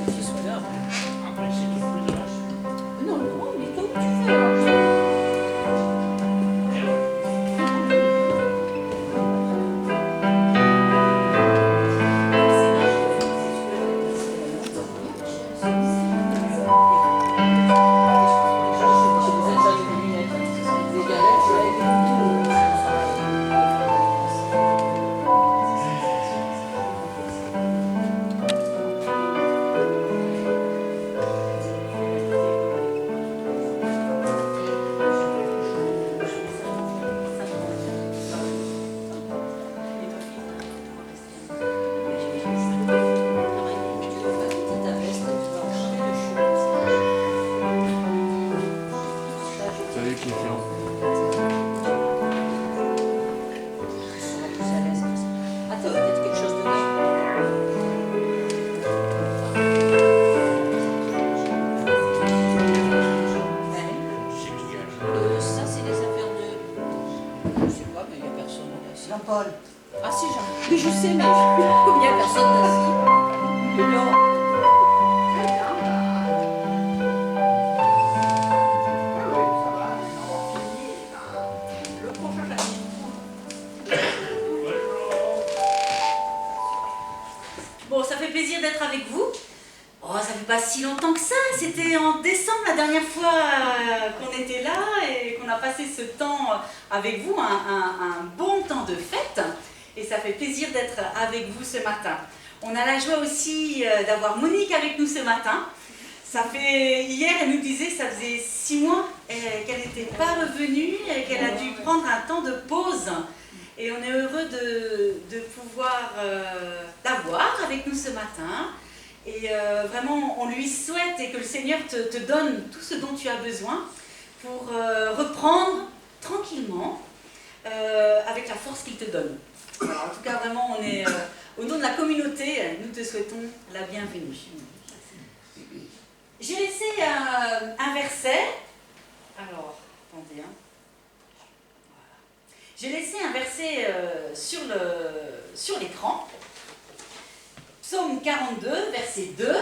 que tu sois là. Après, c'est tout plus de vache. Non, non, mais comme tu veux. Alors. Salut Christian. Attends, peut-être quelque chose dedans. Ça, c'est des affaires de... Je sais pas, mais il n'y a personne là. Jean-Paul. Ah si, mais je sais, mais comme il n'y a personne là. Et non. Le prochain chapitre. Bon, ça fait plaisir d'être avec vous. Oh, ça fait pas si longtemps que ça. C'était en décembre la dernière fois qu'on était là et qu'on a passé ce temps avec vous, un bon temps de fête. Et ça fait plaisir d'être avec vous ce matin. On a la joie aussi d'avoir Monique avec nous ce matin. Ça fait, hier, elle nous disait, ça faisait 6 mois qu'elle n'était pas revenue et qu'elle a dû prendre un temps de pause. Et on est heureux de pouvoir l'avoir avec nous ce matin. Et vraiment, on lui souhaite et que le Seigneur te donne tout ce dont tu as besoin pour reprendre tranquillement avec la force qu'il te donne. Voilà, en tout cas, vraiment, on est au nom de la communauté, nous te souhaitons la bienvenue. J'ai laissé un verset. Alors, attendez. Voilà. J'ai laissé un verset sur l'écran. Psaume 42, verset 2.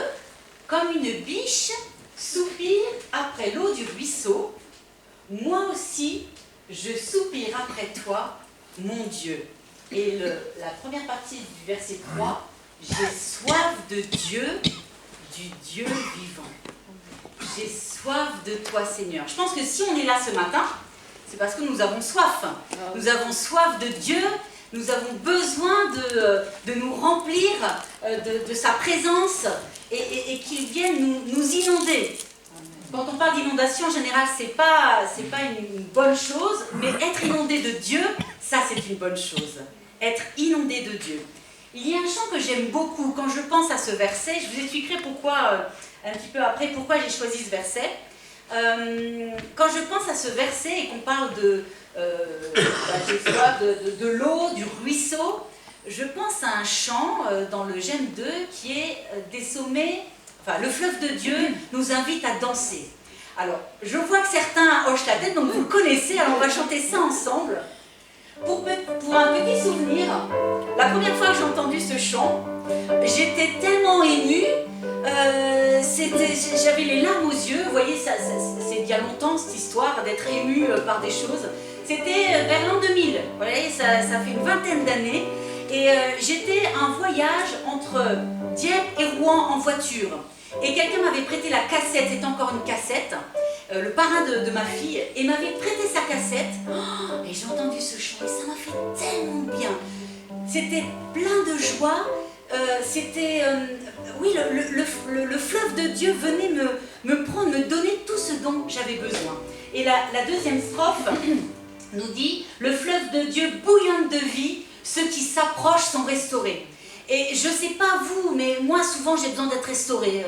Comme une biche soupire après l'eau du ruisseau, moi aussi, je soupire après toi, mon Dieu. Et la première partie du verset 3, j'ai soif de Dieu, du Dieu vivant. J'ai soif de toi, Seigneur. Je pense que si on est là ce matin, c'est parce que nous avons soif. Nous avons soif de Dieu. Nous avons besoin de nous remplir de sa présence et qu'il vienne nous inonder. Quand on parle d'inondation, en général, c'est pas une bonne chose, mais être inondé de Dieu, ça c'est une bonne chose. Être inondé de Dieu. Il y a un chant que j'aime beaucoup. Quand je pense à ce verset, je vous expliquerai pourquoi, un petit peu après, pourquoi j'ai choisi ce verset. Quand je pense à ce verset et qu'on parle de l'eau, du ruisseau, je pense à un chant dans le J'aime 2 qui est des sommets, enfin le fleuve de Dieu nous invite à danser. Alors, je vois que certains hochent la tête, donc vous le connaissez, alors on va chanter ça ensemble. Pour un petit souvenir, la première fois que j'ai entendu ce chant, j'étais tellement émue, j'avais les larmes aux yeux, vous voyez, c'est il y a longtemps cette histoire d'être émue par des choses. C'était vers l'an 2000, vous voyez, ça fait une vingtaine d'années, et j'étais en voyage entre Dieppe et Rouen en voiture. Et quelqu'un m'avait prêté la cassette, c'était encore une cassette, le parrain de ma fille, et m'avait prêté sa cassette. Oh, et j'ai entendu ce chant, et ça m'a fait tellement bien. C'était plein de joie, oui, le fleuve de Dieu venait me prendre, me donner tout ce dont j'avais besoin. Et la deuxième strophe nous dit « Le fleuve de Dieu bouillonne de vie, ceux qui s'approchent sont restaurés ». Et je ne sais pas vous, mais moi souvent j'ai besoin d'être restaurée.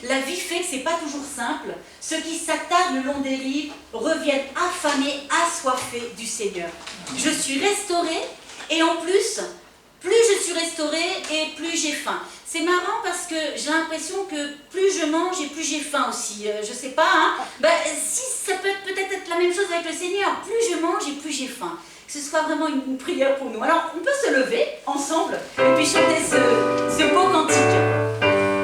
La vie fait que ce n'est pas toujours simple. Ceux qui s'attardent le long des rives reviennent affamés, assoiffés du Seigneur. Je suis restaurée et en plus, plus je suis restaurée et plus j'ai faim. C'est marrant parce que j'ai l'impression que plus je mange et plus j'ai faim aussi. Je ne sais pas, hein. Si ça peut peut-être être la même chose avec le Seigneur. Plus je mange et plus j'ai faim. Que ce soit vraiment une prière pour nous. Alors, on peut se lever ensemble et puis chanter ce beau cantique.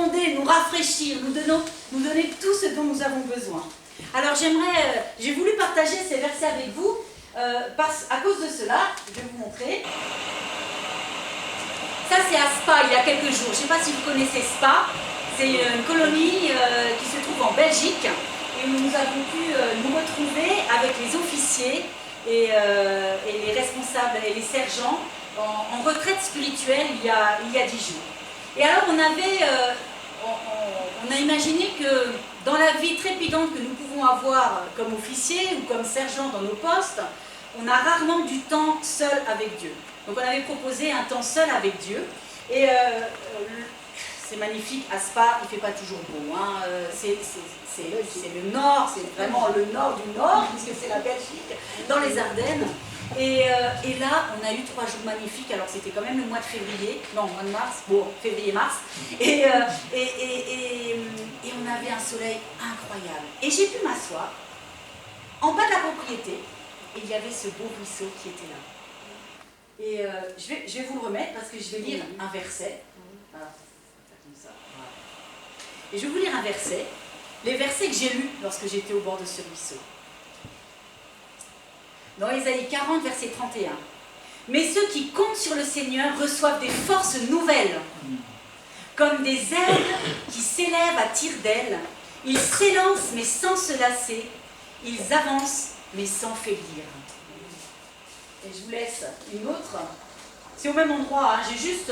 fonder, nous rafraîchir, nous donner tout ce dont nous avons besoin. Alors j'ai voulu partager ces versets avec vous, à cause de cela, je vais vous montrer. Ça c'est à Spa, il y a quelques jours. Je ne sais pas si vous connaissez Spa, c'est une colonie qui se trouve en Belgique, et où nous avons pu nous retrouver avec les officiers et les responsables et les sergents en retraite spirituelle il y a 10 jours. Et alors on a imaginé que dans la vie trépidante que nous pouvons avoir comme officiers ou comme sergents dans nos postes, on a rarement du temps seul avec Dieu. Donc on avait proposé un temps seul avec Dieu. Et c'est magnifique, à Spa, il ne fait pas toujours beau. Hein. C'est le nord, c'est vraiment le nord du nord, puisque c'est la Belgique, dans les Ardennes. Et là, on a eu 3 jours magnifiques. Alors c'était quand même le mois de février, non, mois de mars, bon, février-mars. Et on avait un soleil incroyable. Et j'ai pu m'asseoir en bas de la propriété, et il y avait ce beau ruisseau qui était là. Et je vais vous le remettre parce que je vais lire un verset. Voilà, comme ça. Voilà. Et je vais vous lire un verset, les versets que j'ai lus lorsque j'étais au bord de ce ruisseau. Dans Ésaïe 40, verset 31. Mais ceux qui comptent sur le Seigneur reçoivent des forces nouvelles, comme des ailes qui s'élèvent à tire d'aile. Ils s'élancent mais sans se lasser, ils avancent mais sans faiblir. Et je vous laisse une autre. C'est au même endroit, hein. J'ai juste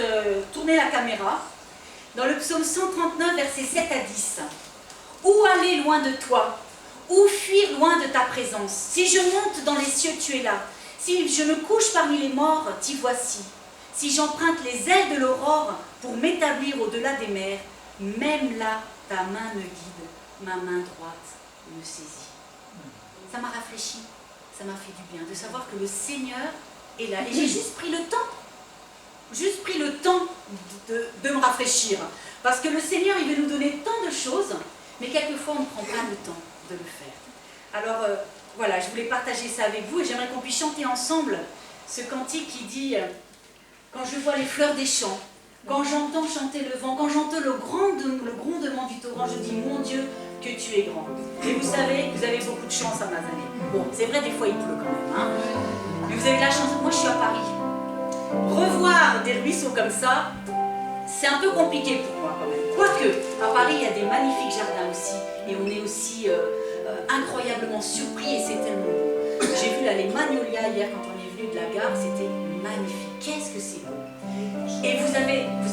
tourné la caméra. Dans le psaume 139, versets 7 à 10. Où aller loin de toi? Où fuir loin de ta présence? Si je monte dans les cieux, tu es là. Si je me couche parmi les morts, t'y voici. Si j'emprunte les ailes de l'aurore pour m'établir au-delà des mers, même là, ta main me guide, ma main droite me saisit. Ça m'a rafraîchi, ça m'a fait du bien de savoir que le Seigneur est là. Et j'ai juste pris le temps de me rafraîchir. Parce que le Seigneur, il veut nous donner tant de choses, mais quelquefois, on ne prend pas le temps de le faire. Alors, voilà, je voulais partager ça avec vous et j'aimerais qu'on puisse chanter ensemble ce cantique qui dit « Quand je vois les fleurs des champs, quand j'entends chanter le vent, quand j'entends le grondement du torrent, je dis « Mon Dieu, que tu es grand ». Et vous savez, vous avez beaucoup de chance à Mazané. Bon, c'est vrai, des fois il pleut quand même, hein. Mais vous avez la chance, moi je suis à Paris. Revoir des ruisseaux comme ça, c'est un peu compliqué pour moi quand même. Quoique, à Paris, il y a des magnifiques jardins aussi. Et on est aussi incroyablement surpris et c'est tellement beau. J'ai vu là les magnolias hier quand on est venu de la gare, c'était magnifique. Qu'est-ce que c'est beau. Et vous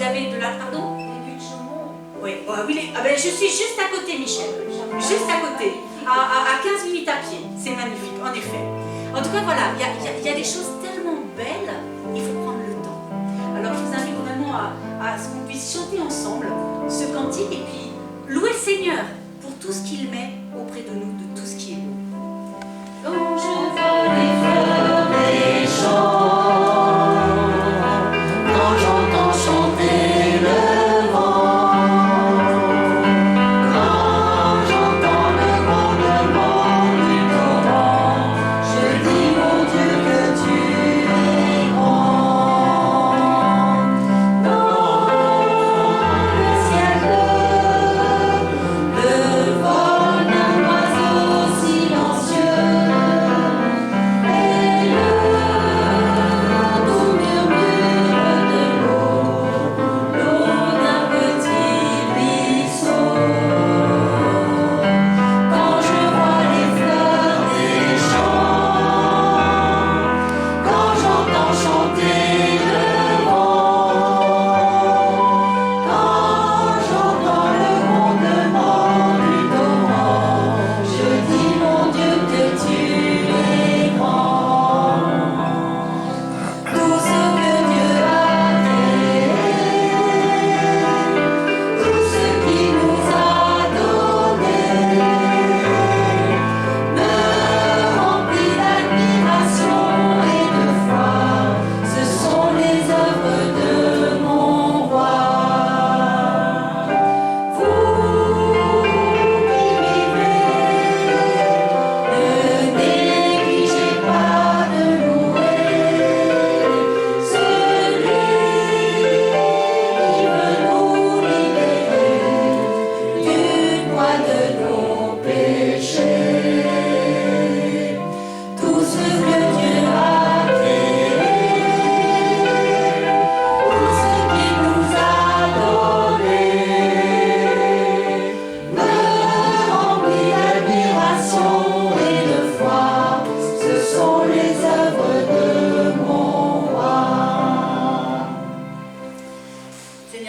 avez de la... Pardon? Oui, ben, je suis juste à côté, Michel. Juste à côté. À 15 minutes à pied. C'est magnifique, en effet. En tout cas, voilà, il y a des choses tellement belles, il faut prendre le temps. Alors, je vous invite vraiment à ce qu'on puisse chanter ensemble ce cantique et puis louer le Seigneur pour tout ce qu'il met auprès de nous, de tout ce qui est beau. Quand je vois les fleurs des champs, quand j'entends chanter le vent, quand j'entends le grondement du torrent, je dis mon Dieu que tu es grand. Dans le ciel bleu, le vol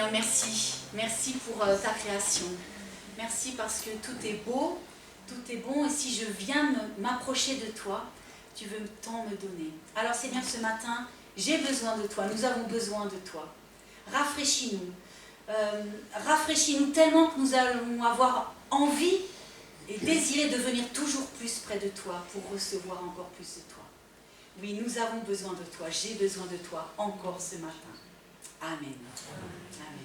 Seigneur, merci. Merci pour ta création. Merci parce que tout est beau, tout est bon. Et si je viens m'approcher de toi, tu veux tant me donner. Alors Seigneur, ce matin, j'ai besoin de toi. Nous avons besoin de toi. Rafraîchis-nous. Rafraîchis-nous tellement que nous allons avoir envie et désirer de venir toujours plus près de toi pour recevoir encore plus de toi. Oui, nous avons besoin de toi. J'ai besoin de toi encore ce matin. Amen. Amen.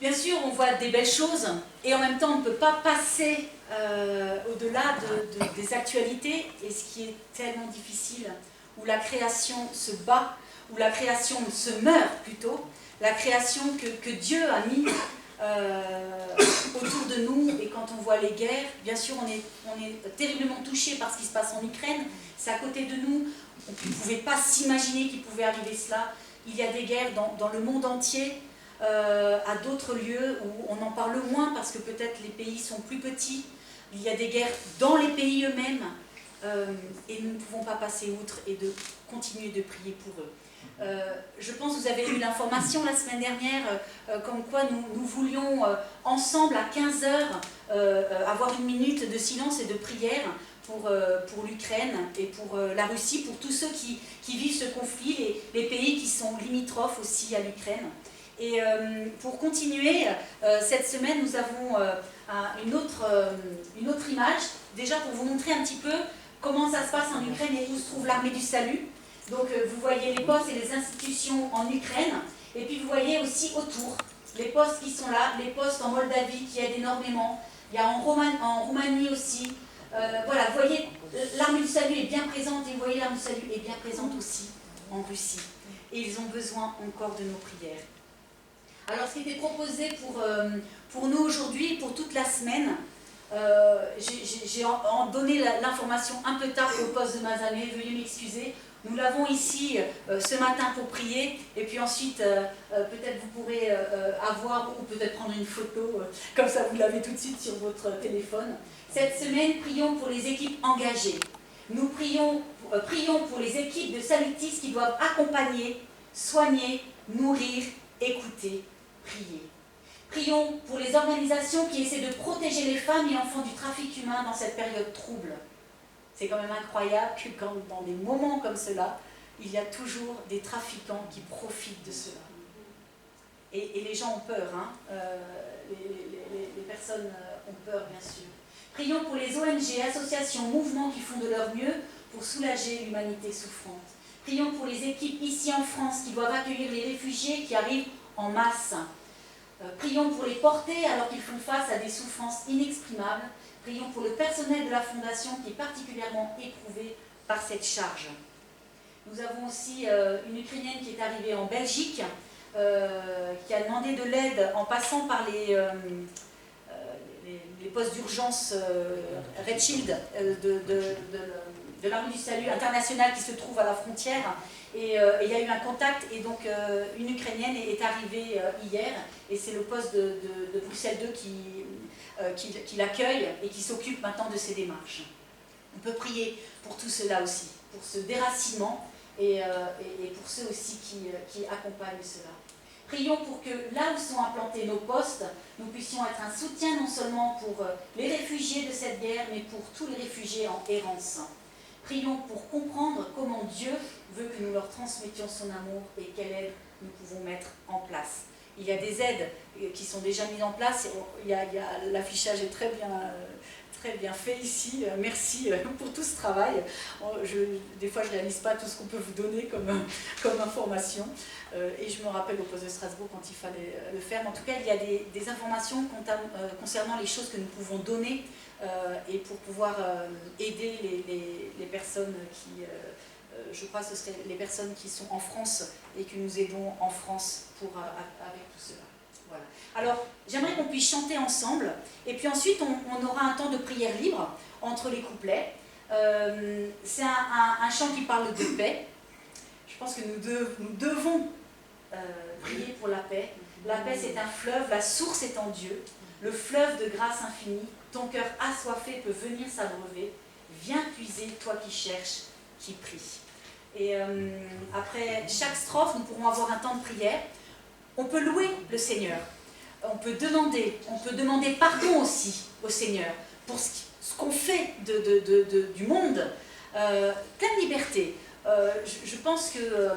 Bien sûr, on voit des belles choses et en même temps, on ne peut pas passer au-delà des actualités et ce qui est tellement difficile, où la création se bat, où la création se meurt plutôt, la création que Dieu a mis autour de nous. Et quand on voit les guerres, bien sûr, on est terriblement touché par ce qui se passe en Ukraine, c'est à côté de nous, on ne pouvait pas s'imaginer qu'il pouvait arriver cela. Il y a des guerres dans le monde entier, à d'autres lieux où on en parle moins parce que peut-être les pays sont plus petits. Il y a des guerres dans les pays eux-mêmes et nous ne pouvons pas passer outre et de continuer de prier pour eux. Je pense que vous avez eu l'information la semaine dernière comme quoi nous voulions ensemble à 15h avoir une minute de silence et de prière pour l'Ukraine et pour la Russie, pour tous ceux qui vivent ce conflit, les pays qui sont limitrophes aussi à l'Ukraine. Et pour continuer, cette semaine, nous avons une autre image, déjà pour vous montrer un petit peu comment ça se passe en Ukraine et où se trouve l'armée du salut. Donc vous voyez les postes et les institutions en Ukraine, et puis vous voyez aussi autour les postes qui sont là, les postes en Moldavie qui aident énormément, il y a en Roumanie aussi. Voilà, vous voyez, l'armée du salut est bien présente, et vous voyez l'armée du salut est bien présente aussi en Russie. Et ils ont besoin encore de nos prières. Alors ce qui était proposé pour nous aujourd'hui, pour toute la semaine, j'ai donné l'information un peu tard au poste de Mazamet, veuillez m'excuser. Nous l'avons ici ce matin pour prier, et puis ensuite peut-être vous pourrez avoir, ou peut-être prendre une photo, comme ça vous l'avez tout de suite sur votre téléphone. Cette semaine, prions pour les équipes engagées. Nous prions pour les équipes de Salutis qui doivent accompagner, soigner, nourrir, écouter, prier. Prions pour les organisations qui essaient de protéger les femmes et enfants du trafic humain dans cette période trouble. C'est quand même incroyable que quand, dans des moments comme cela, il y a toujours des trafiquants qui profitent de cela. Et les gens ont peur, hein. Les personnes ont peur, bien sûr. Prions pour les ONG, associations, mouvements qui font de leur mieux pour soulager l'humanité souffrante. Prions pour les équipes ici en France qui doivent accueillir les réfugiés qui arrivent en masse. Prions pour les porter alors qu'ils font face à des souffrances inexprimables. Prions pour le personnel de la Fondation qui est particulièrement éprouvé par cette charge. Nous avons aussi une Ukrainienne qui est arrivée en Belgique, qui a demandé de l'aide en passant par les postes d'urgence Red Shield de l'armée du salut international qui se trouve à la frontière. Et il y a eu un contact, et donc une Ukrainienne est arrivée hier, et c'est le poste de Bruxelles 2 qui l'accueille et qui s'occupe maintenant de ces démarches. On peut prier pour tout cela aussi, pour ce déracinement et pour ceux aussi qui accompagnent cela. Prions pour que là où sont implantés nos postes, nous puissions être un soutien non seulement pour les réfugiés de cette guerre, mais pour tous les réfugiés en errance. Prions pour comprendre comment Dieu veut que nous leur transmettions son amour et quelle aide nous pouvons mettre en place. Il y a des aides qui sont déjà mises en place. L'affichage est très bien fait ici. Merci pour tout ce travail. Des fois, je ne réalise pas tout ce qu'on peut vous donner comme information. Et je me rappelle au poste de Strasbourg quand il fallait le faire. Mais en tout cas, il y a des informations concernant les choses que nous pouvons donner et pour pouvoir aider les personnes qui... je crois que ce seraient les personnes qui sont en France et que nous aidons en France avec tout cela. Voilà. Alors, j'aimerais qu'on puisse chanter ensemble, et puis ensuite on aura un temps de prière libre entre les couplets. C'est un chant qui parle de paix. Je pense que nous devons prier pour la paix. La paix, c'est un fleuve, la source est en Dieu, le fleuve de grâce infinie. Ton cœur assoiffé peut venir s'abreuver. Viens puiser, toi qui cherches, qui prie. Et après chaque strophe, nous pourrons avoir un temps de prière. On peut louer le Seigneur. On peut demander pardon aussi au Seigneur pour ce qu'on fait du monde. Pleine liberté. Je pense que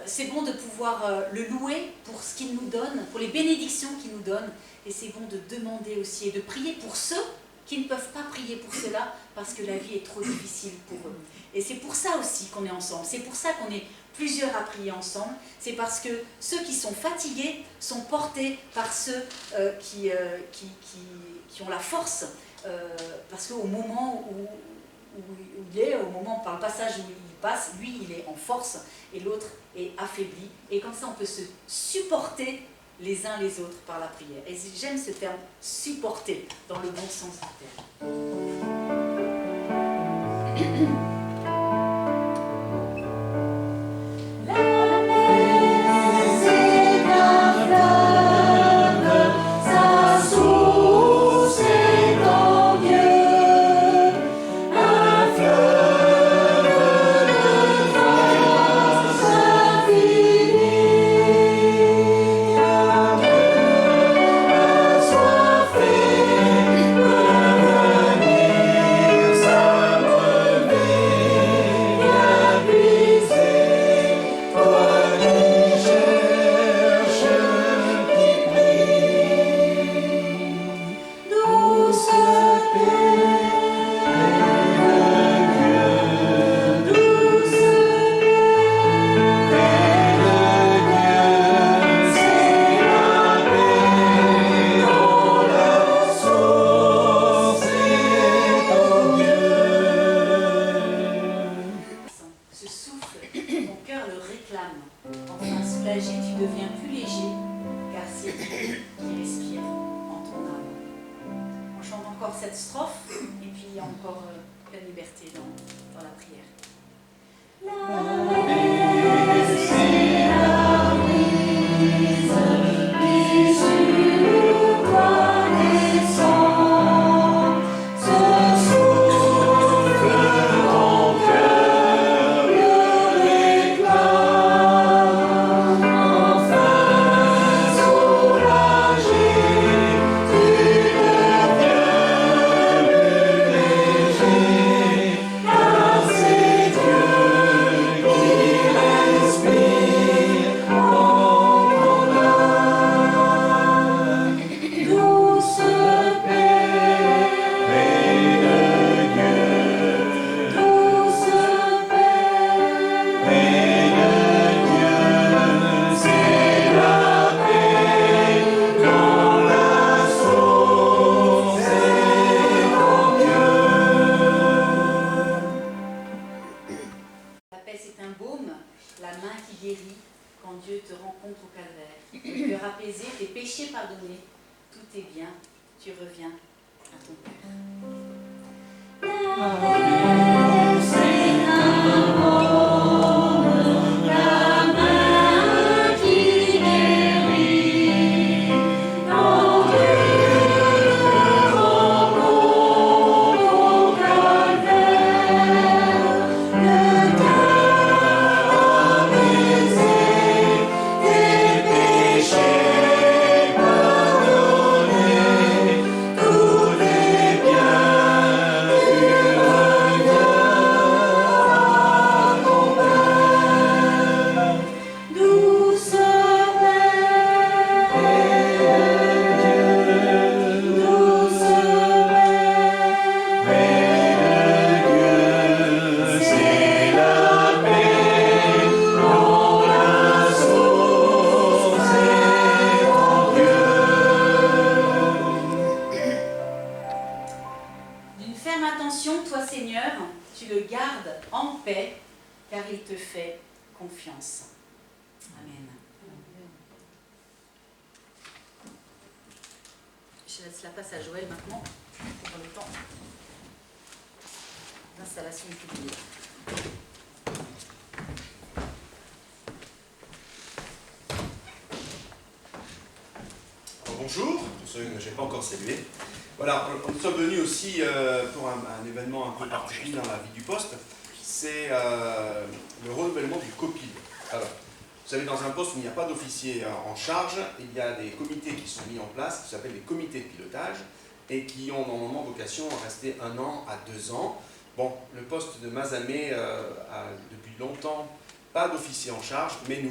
c'est bon de pouvoir le louer pour ce qu'il nous donne, pour les bénédictions qu'il nous donne. Et c'est bon de demander aussi et de prier pour ceux qui ne peuvent pas prier pour cela parce que la vie est trop difficile pour eux. Et c'est pour ça aussi qu'on est ensemble. C'est pour ça qu'on est plusieurs à prier ensemble. C'est parce que ceux qui sont fatigués sont portés par ceux qui ont la force. Parce qu'au moment où il est, au moment par le passage où il passe, lui il est en force et l'autre est affaibli. Et comme ça on peut se supporter les uns les autres par la prière. Et j'aime ce terme supporter dans le bon sens du terme. Je laisse la place à Joël maintenant, pour le temps d'installation du public. Bonjour, pour ceux que je n'ai pas encore salué. Voilà, nous sommes venus aussi pour un événement un peu particulier dans la vie du poste. C'est le renouvellement du COPIL. Alors, vous savez, dans un poste où il n'y a pas d'officier en charge, il y a des comités qui sont mis en place, qui s'appellent les comités de pilotage, et qui ont normalement vocation à rester 1 an à 2 ans. Bon, le poste de Mazamet a depuis longtemps pas d'officier en charge, mais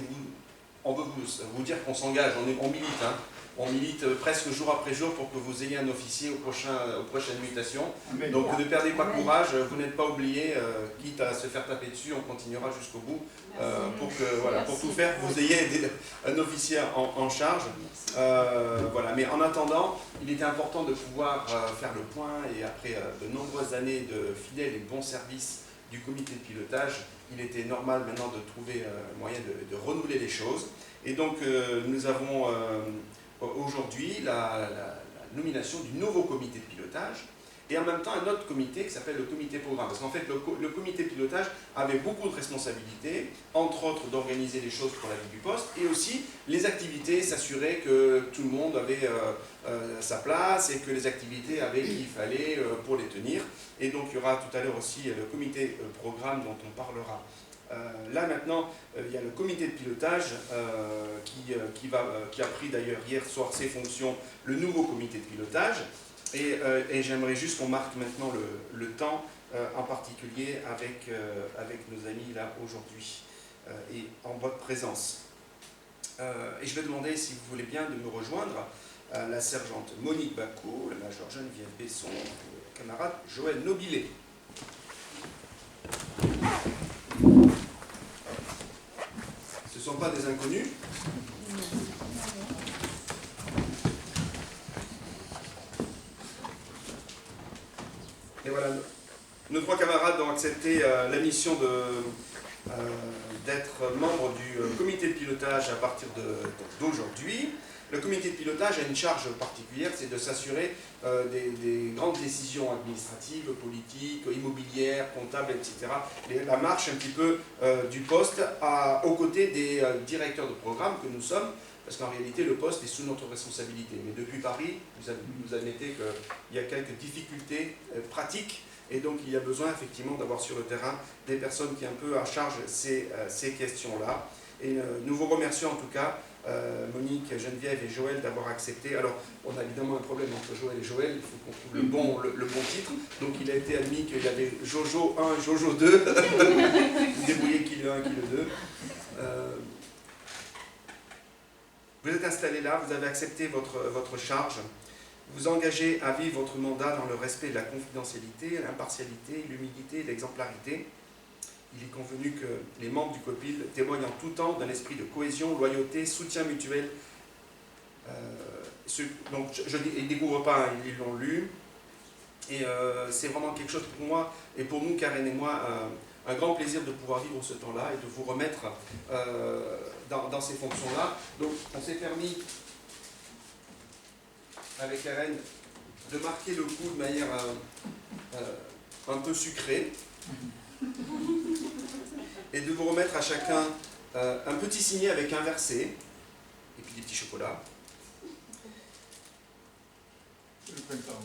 on veut vous dire qu'on s'engage, on milite. Hein. On milite presque jour après jour pour que vous ayez un officier aux prochaines mutations. Donc ne perdez pas courage, vous n'êtes pas oubliés, quitte à se faire taper dessus, on continuera jusqu'au bout pour tout faire, que vous ayez un officier en charge. Voilà. Mais en attendant, il était important de pouvoir faire le point et après de nombreuses années de fidèles et bons services du comité de pilotage, il était normal maintenant de trouver moyen de renouveler les choses. Et donc nous avons aujourd'hui la nomination du nouveau comité de pilotage et en même temps un autre comité qui s'appelle le comité programme. Parce qu'en fait, le comité de pilotage avait beaucoup de responsabilités, entre autres d'organiser les choses pour la vie du poste et aussi les activités, s'assurer que tout le monde avait sa place et que les activités avaient qu'il fallait pour les tenir. Et donc il y aura tout à l'heure aussi le comité programme dont on parlera. Là maintenant, il y a le comité de pilotage qui a pris d'ailleurs hier soir ses fonctions, le nouveau comité de pilotage. Et j'aimerais juste qu'on marque maintenant le temps, en particulier avec nos amis là aujourd'hui, et en votre présence. Et je vais demander, si vous voulez bien, de me rejoindre la sergente Monique Bacot, le major Geneviève Besson, le camarade Joël Nobilet. Ce ne sont pas des inconnus. Et voilà, nos 3 camarades ont accepté la mission d'être membres du comité de pilotage à partir d'aujourd'hui. Le comité de pilotage a une charge particulière, c'est de s'assurer des grandes décisions administratives, politiques, immobilières, comptables, etc. La marche un petit peu du poste aux côtés des directeurs de programme que nous sommes, parce qu'en réalité le poste est sous notre responsabilité. Mais depuis Paris, vous admettez qu'il y a quelques difficultés pratiques, et donc il y a besoin effectivement d'avoir sur le terrain des personnes qui un peu à charge ces questions-là. Et nous vous remercions en tout cas, Monique, Geneviève et Joël, d'avoir accepté. Alors, on a évidemment un problème entre Joël et Joël, il faut qu'on trouve le bon titre. Donc, il a été admis qu'il y avait Jojo 1 et Jojo 2. Vous débrouillez qui le 1 et qui le 2. Vous êtes installés là, vous avez accepté votre charge. Vous engagez à vivre votre mandat dans le respect de la confidentialité, l'impartialité, l'humilité et l'exemplarité. Il est convenu que les membres du COPIL témoignent en tout temps d'un esprit de cohésion, loyauté, soutien mutuel. Donc, ils ne découvrent pas, hein, ils l'ont lu. Et c'est vraiment quelque chose pour moi et pour nous, Karen et moi, un grand plaisir de pouvoir vivre ce temps-là et de vous remettre dans ces fonctions-là. Donc, on s'est permis, avec Karen, de marquer le coup de manière un peu sucrée. Et de vous remettre à chacun un petit signet avec un verset, et puis des petits chocolats. C'est le printemps.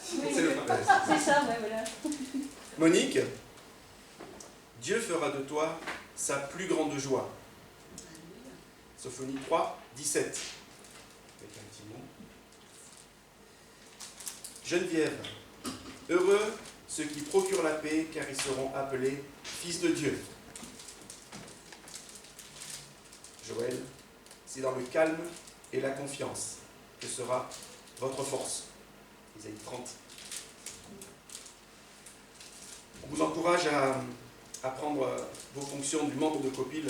C'est le printemps. C'est ça, ouais, voilà. Monique, Dieu fera de toi sa plus grande joie. Sophonie 3, 17. Avec un petit mot. Geneviève, heureux ceux qui procurent la paix, car ils seront appelés fils de Dieu. Joël, c'est dans le calme et la confiance que sera votre force. Isaïe 30. On vous encourage à prendre vos fonctions du membre de COPIL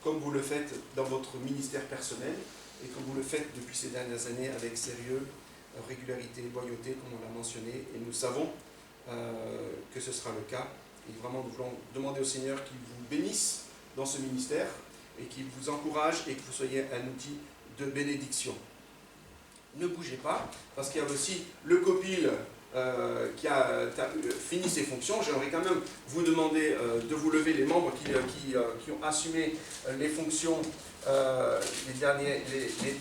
comme vous le faites dans votre ministère personnel et comme vous le faites depuis ces dernières années avec sérieux, régularité, loyauté, comme on l'a mentionné. Et nous savons que ce sera le cas. Et vraiment, nous voulons demander au Seigneur qu'il vous bénisse dans ce ministère et qu'il vous encourage et que vous soyez un outil de bénédiction. Ne bougez pas, parce qu'il y a aussi le COPIL qui a fini ses fonctions. J'aimerais quand même vous demander de vous lever, les membres qui ont assumé les fonctions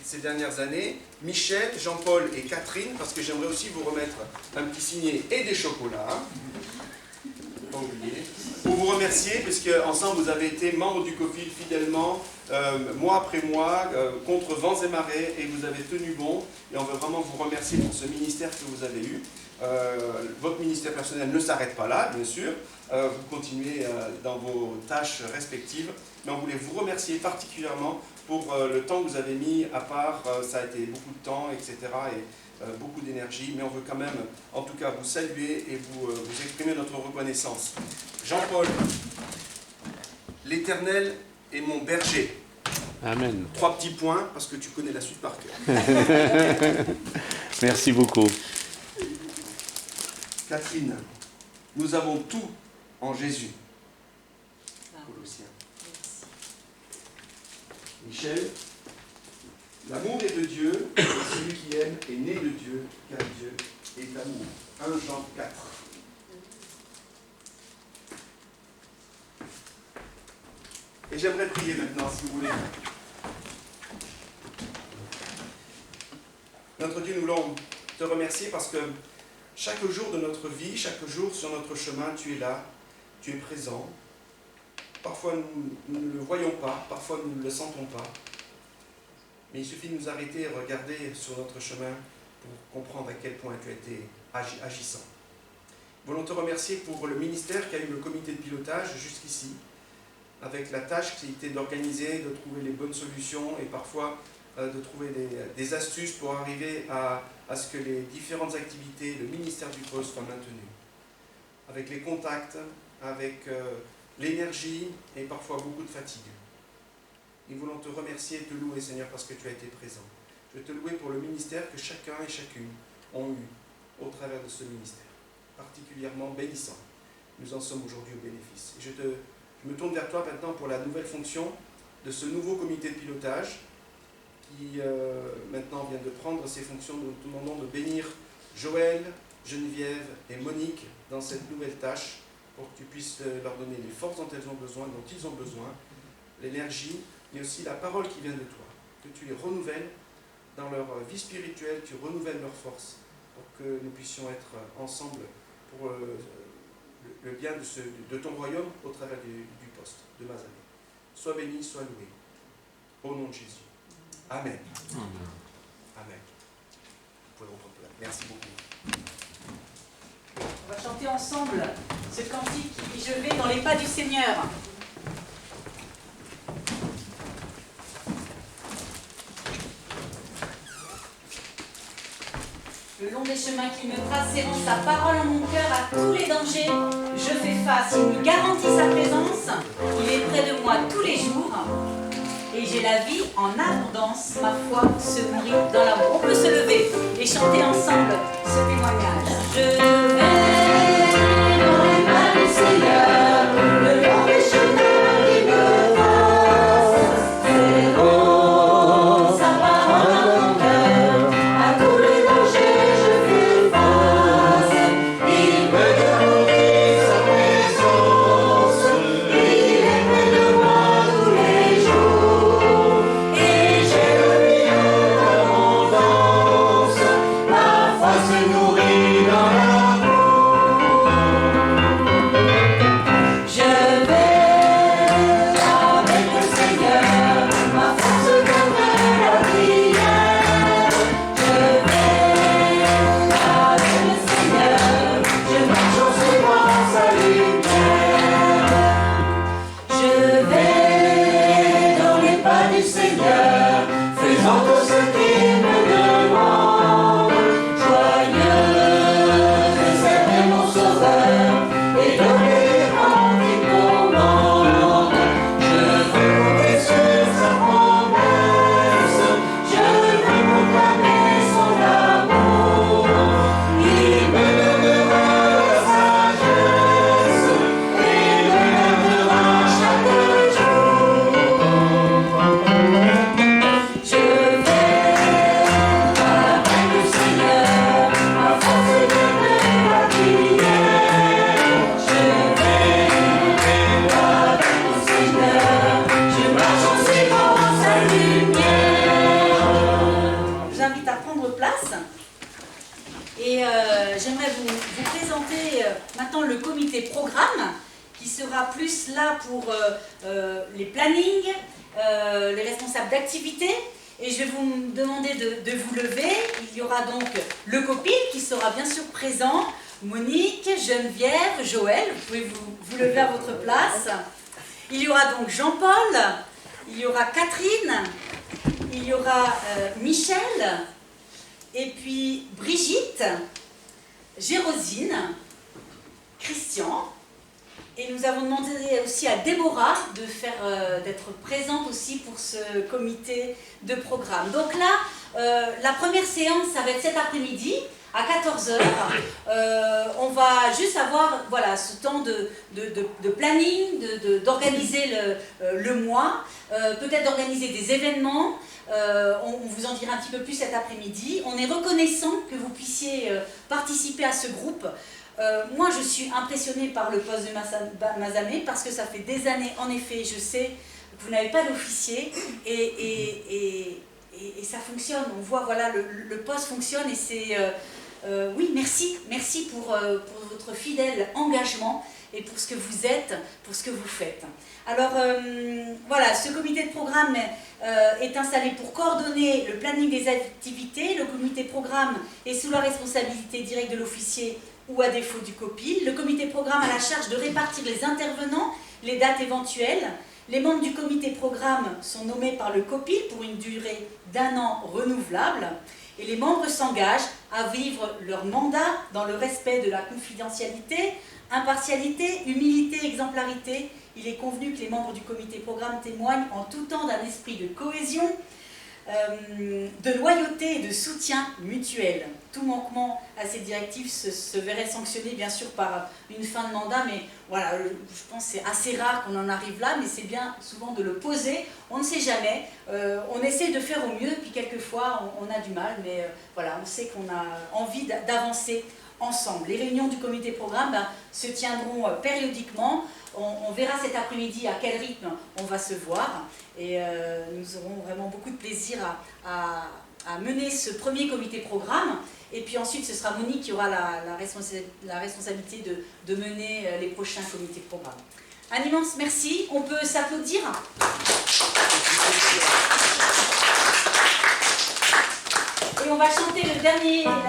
ces dernières années. Michel, Jean-Paul et Catherine, parce que j'aimerais aussi vous remettre un petit signet et des chocolats. Pas oublier. Pour vous remercier, puisque ensemble vous avez été membres du COFIL fidèlement, mois après mois, contre vents et marées, et vous avez tenu bon. Et on veut vraiment vous remercier pour ce ministère que vous avez eu. Votre ministère personnel ne s'arrête pas là, bien sûr. Vous continuez dans vos tâches respectives. Mais on voulait vous remercier particulièrement pour le temps que vous avez mis à part. Ça a été beaucoup de temps, etc. Et beaucoup d'énergie. Mais on veut quand même, en tout cas, vous saluer et vous exprimer notre reconnaissance. Jean-Paul, l'Éternel est mon berger. Amen. 3 petits points, parce que tu connais la suite par cœur. Merci beaucoup. Catherine, nous avons tout en Jésus. Colossiens. Michel, l'amour est de Dieu, et celui qui aime est né de Dieu, car Dieu est amour. 1 Jean 4. Et j'aimerais prier maintenant, si vous voulez. Notre Dieu, nous voulons te remercier parce que chaque jour de notre vie, chaque jour sur notre chemin, tu es là, tu es présent. Parfois nous ne le voyons pas, parfois nous ne le sentons pas. Mais il suffit de nous arrêter et regarder sur notre chemin pour comprendre à quel point tu as été agissant. Nous voulons te remercier pour le ministère qui a eu le comité de pilotage jusqu'ici, avec la tâche qui a été d'organiser, de trouver les bonnes solutions et parfois de trouver des astuces pour arriver à ce que les différentes activités, le ministère du poste soient maintenues. Avec les contacts, avec l'énergie et parfois beaucoup de fatigue. Nous voulons te remercier et te louer, Seigneur, parce que tu as été présent. Je veux te louer pour le ministère que chacun et chacune ont eu au travers de ce ministère, particulièrement bénissant. Nous en sommes aujourd'hui au bénéfice. Et je me tourne vers toi maintenant pour la nouvelle fonction de ce nouveau comité de pilotage qui maintenant vient de prendre ses fonctions. Nous te demandons de bénir Joël, Geneviève et Monique dans cette nouvelle tâche pour que tu puisses leur donner les forces dont ils ont besoin, l'énergie, mais aussi la parole qui vient de toi. Que tu les renouvelles dans leur vie spirituelle, tu renouvelles leurs forces pour que nous puissions être ensemble pour le bien de ton royaume au travers du poste de Mazamet. Sois béni, sois loué. Au nom de Jésus. Amen. Amen. Vous pouvez reprendre place. Merci beaucoup. On va chanter ensemble ce cantique qui dit « Je vais dans les pas du Seigneur ». Le long des chemins qu'il me trace, serrant sa parole en mon cœur à tous les dangers, je fais face, il me garantit sa présence, il est près de moi tous les jours, et j'ai la vie en abondance, ma foi se nourrit dans l'amour. On peut se lever et chanter ensemble ce témoignage. Je vais dans les pas du Seigneur, le long des chemins qu'il me trace, serrant sa parole en mon cœur, à tous les dangers je fais face, il me garantit sa présence, il est près de moi tous les jours, et j'ai la vie en abondance, ma foi se nourrit dans l'amour. Je vais avec le Seigneur, ma force viendrait la prière. Je vais avec le Seigneur, je marche en suivant sa lumière. Je vais dans les pas du Seigneur, faisant tout ce qu'il me demande. Joyeux, réservé mon Sauveur, et donner quand il commande. Je veux compter sur sa promesse, je veux proclamer son amour. Il me donnera la sagesse, et me gardera chaque jour. là pour les plannings, les responsables d'activité. Et je vais vous demander de vous lever. Il y aura donc le copil qui sera bien sûr présent. Monique, Geneviève, Joël, vous pouvez vous lever à votre place. Il y aura donc Jean-Paul, il y aura Catherine, il y aura Michel, et puis Brigitte, Gérosine, Christian. Et nous avons demandé aussi à Déborah d'être présente aussi pour ce comité de programme. Donc là, la première séance, ça va être cet après-midi à 14 h. On va juste avoir voilà, ce temps de planning, d'organiser le mois, peut-être d'organiser des événements. On vous en dira un petit peu plus cet après-midi. On est reconnaissant que vous puissiez participer à ce groupe. Moi, je suis impressionnée par le poste de Mazamet parce que ça fait des années, en effet, je sais que vous n'avez pas d'officier et ça fonctionne. On voit, voilà, le poste fonctionne et c'est... oui, merci pour votre fidèle engagement et pour ce que vous êtes, pour ce que vous faites. Alors, voilà, ce comité de programme est installé pour coordonner le planning des activités. Le comité de programme est sous la responsabilité directe de l'officier ou à défaut du copil. Le comité programme a la charge de répartir les intervenants, les dates éventuelles. Les membres du comité programme sont nommés par le copil pour une durée d'1 an renouvelable. Et les membres s'engagent à vivre leur mandat dans le respect de la confidentialité, impartialité, humilité, exemplarité. Il est convenu que les membres du comité programme témoignent en tout temps d'un esprit de cohésion, de loyauté et de soutien mutuel. Tout manquement à ces directives se verrait sanctionné bien sûr par une fin de mandat, mais voilà, je pense que c'est assez rare qu'on en arrive là, mais c'est bien souvent de le poser, on ne sait jamais, on essaie de faire au mieux, puis quelquefois on a du mal, mais voilà, on sait qu'on a envie d'avancer ensemble. Les réunions du comité programme se tiendront périodiquement. On verra cet après-midi à quel rythme on va se voir et nous aurons vraiment beaucoup de plaisir à mener ce premier comité programme. Et puis ensuite, ce sera Monique qui aura la responsabilité de mener les prochains comités programme. Un immense merci. On peut s'applaudir. Et on va chanter la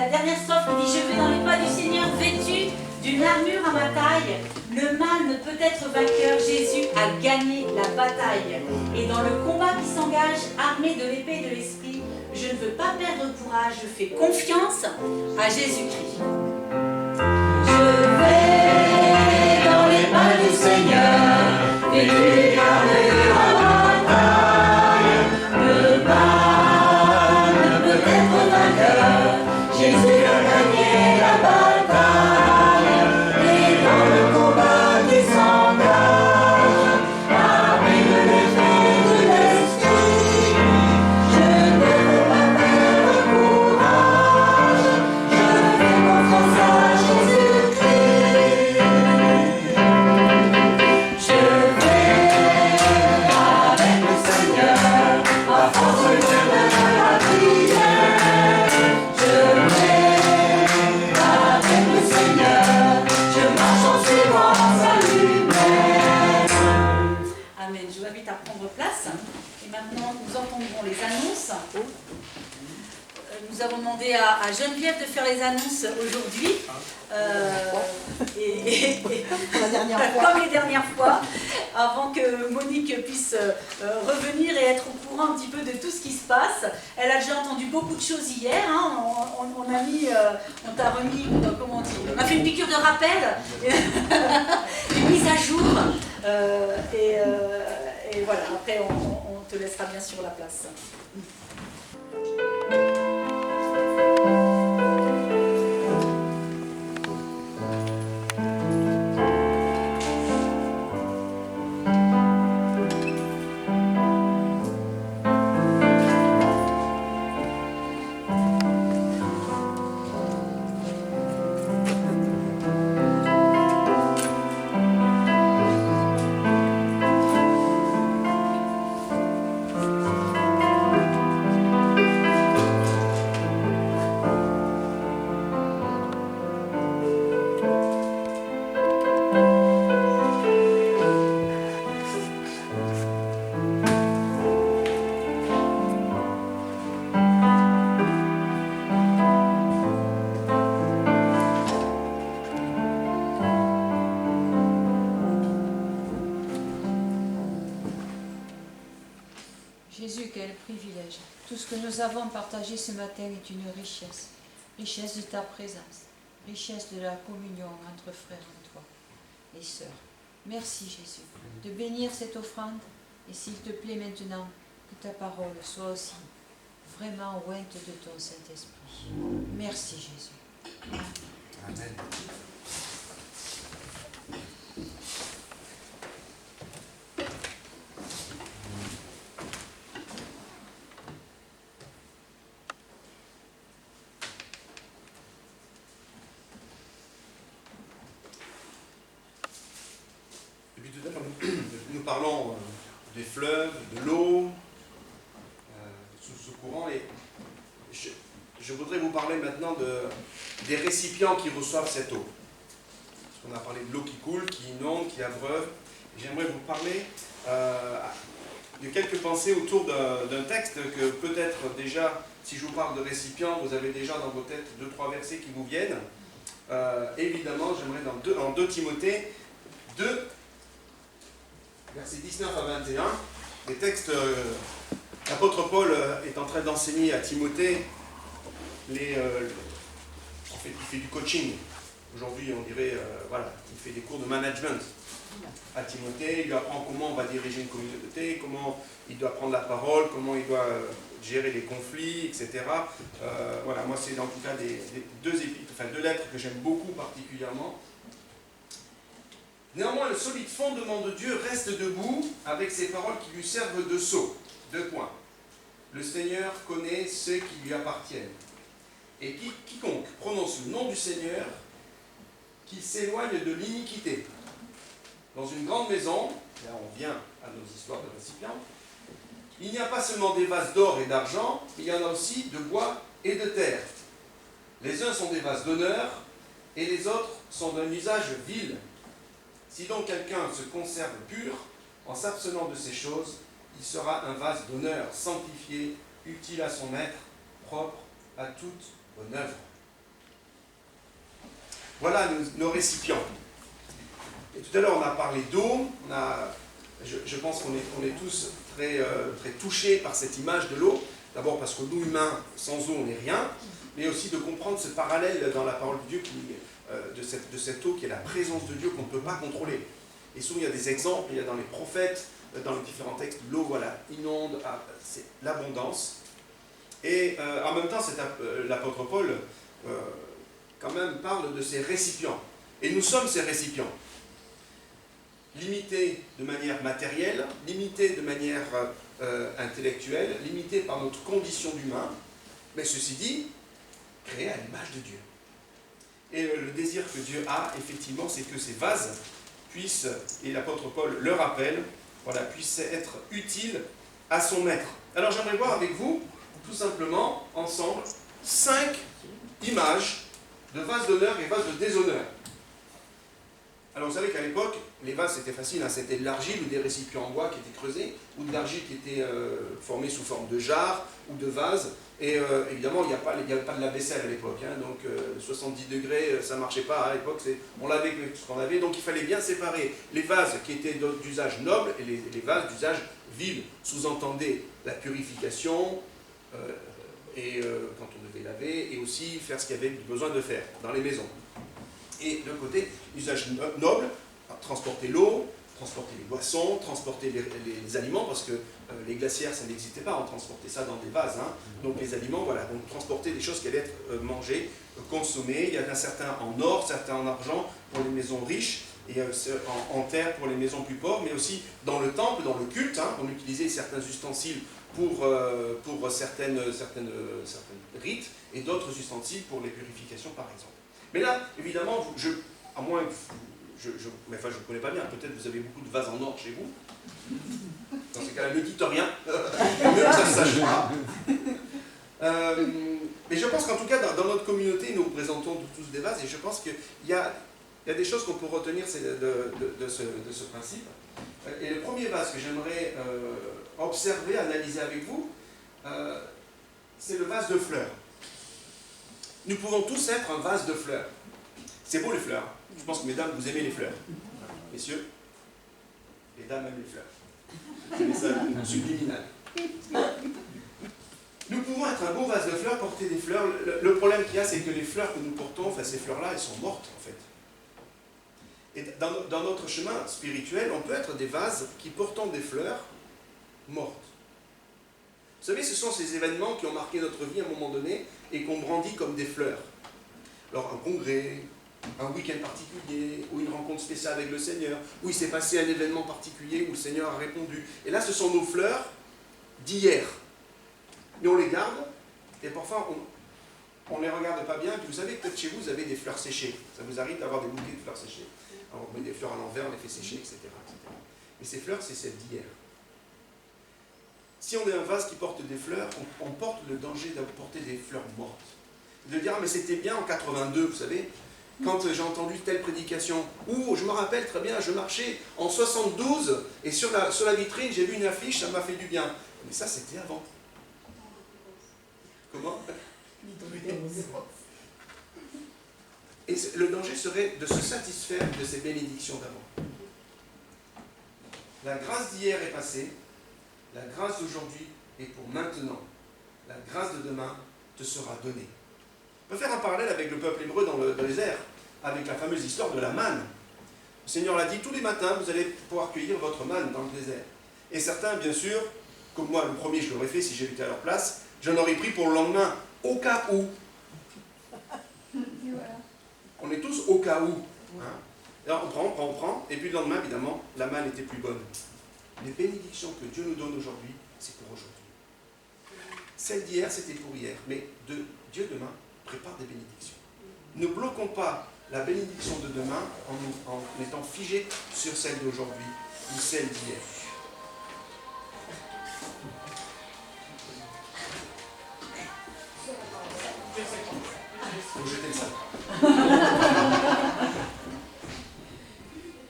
dernière strophe qui dit « Je vais dans les pas du Seigneur vêtu d'une armure à ma taille. Le mal ne peut être vainqueur. Jésus a gagné la bataille. Et dans le combat qui s'engage, armé de l'épée de l'esprit, je ne veux pas perdre courage. Je fais confiance à Jésus-Christ. » Je vais dans les pas du Seigneur, vêtu d'armure à ma taille. Le mal ne peut être vainqueur. Jésus a gagné la bataille. Et dans le combat qui s'engage, armé de l'épée de l'esprit, je ne veux pas perdre courage. Je fais confiance à Jésus-Christ. Je vais avec le Seigneur, à force de la prière. Je vais avec le Seigneur, je marche en suivant sa lumière. Amen. Je vous invite à prendre place. Et maintenant, nous entendrons les annonces. Nous avons demandé à Geneviève de faire les annonces aujourd'hui. Comme les dernières fois, avant que Monique puisse revenir et être au courant un petit peu de tout ce qui se passe. Elle a déjà entendu beaucoup de choses hier. Hein. On t'a remis, comment on dit, on a fait une piqûre de rappel, une mise à jour. Et voilà, après on te laissera bien sûr la place. Jésus, quel privilège. Tout ce que nous avons partagé ce matin est une richesse. Richesse de ta présence. Richesse de la communion entre frères en toi et sœurs. Merci Jésus de bénir cette offrande et s'il te plaît maintenant que ta parole soit aussi vraiment ointe de ton Saint-Esprit. Merci Jésus. Amen. Depuis tout à l'heure, nous parlons des fleuves, de l'eau, sous ce courant. Et je voudrais vous parler maintenant des récipients qui reçoivent cette eau. Parce qu'on a parlé de l'eau qui coule, qui inonde, qui abreuve. J'aimerais vous parler de quelques pensées autour d'un texte que peut-être déjà, si je vous parle de récipients, vous avez déjà dans vos têtes 2-3 versets qui vous viennent. Évidemment, j'aimerais en 2 Timothée 2, versets 19 à 21, les textes, l'apôtre Paul est en train d'enseigner à Timothée, il fait du coaching. Aujourd'hui, on dirait, voilà, il fait des cours de management à Timothée, il lui apprend comment on va diriger une communauté, comment il doit prendre la parole, comment il doit gérer les conflits, etc. Voilà, moi c'est en tout cas deux lettres que j'aime beaucoup particulièrement. Néanmoins, le solide fondement de Dieu reste debout avec ces paroles qui lui servent de sceau. 2 points. Le Seigneur connaît ceux qui lui appartiennent. Et quiconque prononce le nom du Seigneur, qu'il s'éloigne de l'iniquité. Dans une grande maison, là on vient à nos histoires de récipients, il n'y a pas seulement des vases d'or et d'argent, il y en a aussi de bois et de terre. Les uns sont des vases d'honneur et les autres sont d'un usage vil. Si donc quelqu'un se conserve pur, en s'abstenant de ces choses, il sera un vase d'honneur, sanctifié, utile à son maître, propre à toute bonne œuvre. Voilà nos récipients. Et tout à l'heure, on a parlé d'eau. Je pense qu'on est tous très touchés par cette image de l'eau. D'abord parce que nous, humains, sans eau, on n'est rien. Mais aussi de comprendre ce parallèle dans la parole de Dieu de cette eau qui est la présence de Dieu qu'on ne peut pas contrôler. Et souvent, il y a des exemples, il y a dans les prophètes, dans les différents textes, l'eau, voilà, inonde, c'est l'abondance. Et en même temps, l'apôtre Paul, quand même, parle de ces récipients. Et nous sommes ces récipients. Limités de manière matérielle, limités de manière intellectuelle, limités par notre condition d'humain, mais ceci dit, créés à l'image de Dieu. Et le désir que Dieu a, effectivement, c'est que ces vases puissent, et l'apôtre Paul le rappelle, voilà, puissent être utiles à son maître. Alors j'aimerais voir avec vous, tout simplement, ensemble, 5 images de vases d'honneur et vases de déshonneur. Alors vous savez qu'à l'époque, les vases c'était facile, hein, c'était de l'argile ou des récipients en bois qui étaient creusés, ou de l'argile qui était formée sous forme de jarre ou de vase. Et évidemment, il n'y avait pas de lave-vaisselle à l'époque, hein, donc 70 degrés, ça ne marchait pas à l'époque, on lavait avec ce qu'on avait, donc il fallait bien séparer les vases qui étaient d'usage noble et les vases d'usage vil. Sous-entendait la purification, quand on devait laver, et aussi faire ce qu'il y avait besoin de faire dans les maisons. Et de côté, usage noble, transporter l'eau, transporter les boissons, transporter les aliments, parce que les glacières, ça n'existait pas, on transportait ça dans des vases. Hein. Donc les aliments, voilà, donc transporter des choses qui allaient être mangées, consommées. Il y en a certains en or, certains en argent pour les maisons riches, et en terre pour les maisons plus pauvres, mais aussi dans le temple, dans le culte, hein, on utilisait certains ustensiles pour certaines rites, et d'autres ustensiles pour les purifications, par exemple. Mais là, évidemment, à moins que je ne connais pas bien, peut-être vous avez beaucoup de vases en or chez vous. Dans ces cas-là, ne dites rien, mieux que ça ne sache pas. Mais je pense qu'en tout cas, dans notre communauté, nous représentons tous des vases, et je pense qu'il y a des choses qu'on peut retenir de ce principe. Et le premier vase que j'aimerais observer, analyser avec vous, c'est le vase de fleurs. Nous pouvons tous être un vase de fleurs. C'est beau les fleurs. Je pense que mesdames, vous aimez les fleurs. Messieurs, les dames aiment les fleurs. C'est ça subliminal. Nous pouvons être un beau vase de fleurs, porter des fleurs. Le problème qu'il y a, c'est que les fleurs que nous portons, enfin ces fleurs-là, elles sont mortes en fait. Et dans notre chemin spirituel, on peut être des vases qui portent des fleurs mortes. Vous savez, ce sont ces événements qui ont marqué notre vie à un moment donné et qu'on brandit comme des fleurs. Alors un congrès, un week-end particulier, ou une rencontre spéciale avec le Seigneur, où il s'est passé un événement particulier, où le Seigneur a répondu. Et là, ce sont nos fleurs d'hier. Mais on les garde, et parfois on ne les regarde pas bien. Puis vous savez, peut-être chez vous, vous avez des fleurs séchées. Ça vous arrive d'avoir des bouquets de fleurs séchées. Alors on met des fleurs à l'envers, on les fait sécher, etc. Mais ces fleurs, c'est celles d'hier. Si on est un vase qui porte des fleurs, on porte le danger d'apporter des fleurs mortes. De dire, ah, mais c'était bien en 82, vous savez, quand j'ai entendu telle prédication, ou je me rappelle très bien, je marchais en 72, et sur la vitrine, j'ai vu une affiche, ça m'a fait du bien. Mais ça, c'était avant. Comment? Et le danger serait de se satisfaire de ces bénédictions d'avant. La grâce d'hier est passée, la grâce d'aujourd'hui est pour maintenant. La grâce de demain te sera donnée. On peut faire un parallèle avec le peuple hébreu dans le désert, avec la fameuse histoire de la manne. Le Seigneur l'a dit, tous les matins, vous allez pouvoir cueillir votre manne dans le désert. Et certains, bien sûr, comme moi, le premier, je l'aurais fait si j'étais à leur place, j'en aurais pris pour le lendemain, au cas où. On est tous au cas où. Hein. Alors on prend, et puis le lendemain, évidemment, la manne était plus bonne. Les bénédictions que Dieu nous donne aujourd'hui, c'est pour aujourd'hui. Celle d'hier, c'était pour hier, mais Dieu demain prépare des bénédictions. Ne bloquons pas la bénédiction de demain en étant figés sur celle d'aujourd'hui ou celle d'hier. Faut jeter le sac.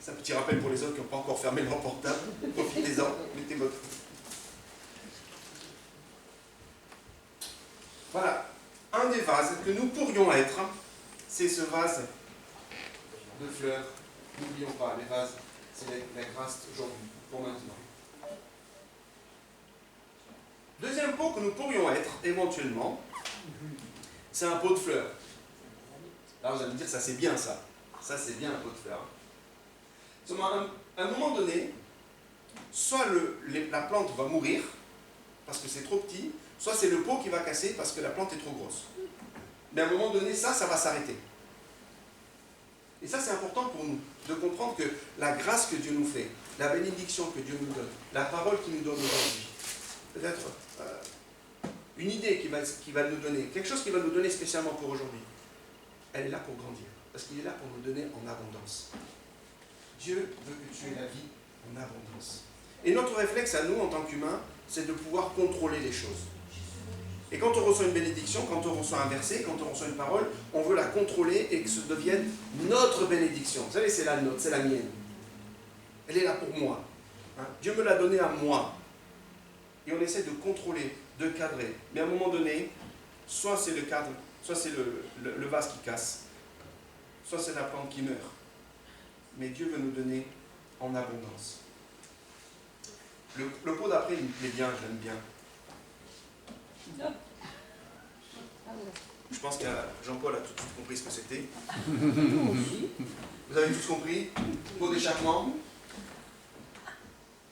C'est un petit rappel pour les autres qui n'ont pas encore fermé leur portable. Profitez-en, mettez votre. Voilà, un des vases que nous pourrions être, c'est ce vase de fleurs. N'oublions pas, les vases, c'est la grâce aujourd'hui, pour maintenant. Deuxième pot que nous pourrions être, éventuellement, c'est un pot de fleurs. Alors vous allez me dire, ça c'est bien ça. Ça c'est bien un pot de fleurs. À un moment donné, soit la plante va mourir, parce que c'est trop petit, soit c'est le pot qui va casser parce que la plante est trop grosse. Mais à un moment donné, ça va s'arrêter. Et ça c'est important pour nous, de comprendre que la grâce que Dieu nous fait, la bénédiction que Dieu nous donne, la parole qu'il nous donne aujourd'hui, peut-être une idée qui va nous donner, quelque chose qui va nous donner spécialement pour aujourd'hui, elle est là pour grandir, parce qu'il est là pour nous donner en abondance. Dieu veut que tu aies la vie en abondance. Et notre réflexe à nous, en tant qu'humains, c'est de pouvoir contrôler les choses. Et quand on reçoit une bénédiction, quand on reçoit un verset, quand on reçoit une parole, on veut la contrôler et que ce devienne notre bénédiction. Vous savez, c'est la nôtre, c'est la mienne. Elle est là pour moi. Hein? Dieu me l'a donnée à moi. Et on essaie de contrôler, de cadrer. Mais à un moment donné, soit c'est le cadre, soit c'est le vase qui casse, soit c'est la plante qui meurt. Mais Dieu veut nous donner en abondance. Le pot d'après, il me plaît bien, je l'aime bien. Je pense que Jean-Paul a tout de suite compris ce que c'était. Vous avez tous compris? Pot d'échappement.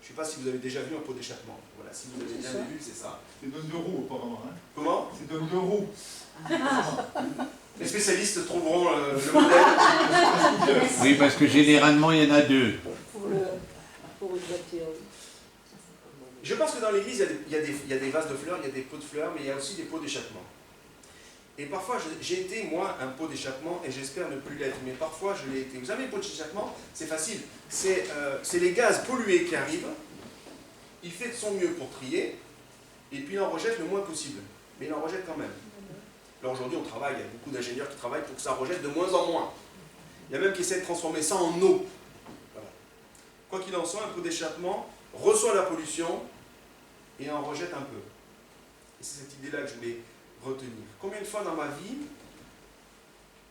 Je ne sais pas si vous avez déjà vu un pot d'échappement. Voilà, si vous avez jamais vu, c'est ça. C'est donne de roues, apparemment. Hein. Comment? C'est donne de roues. Les spécialistes trouveront le modèle. Oui, parce que généralement, il y en a deux. Pour une voiture. Je pense que dans l'église, il y a des vases de fleurs, il y a des pots de fleurs, mais il y a aussi des pots d'échappement. Et parfois, j'ai été, moi, un pot d'échappement, et j'espère ne plus l'être, mais parfois, je l'ai été. Vous savez, les pots d'échappement, c'est facile. C'est les gaz pollués qui arrivent, il fait de son mieux pour trier, et puis il en rejette le moins possible. Mais il en rejette quand même. Alors aujourd'hui, on travaille, il y a beaucoup d'ingénieurs qui travaillent pour que ça rejette de moins en moins. Il y a même qui essaient de transformer ça en eau. Voilà. Quoi qu'il en soit, un pot d'échappement reçoit la pollution et en rejette un peu. Et c'est cette idée-là que je voulais retenir. Combien de fois dans ma vie,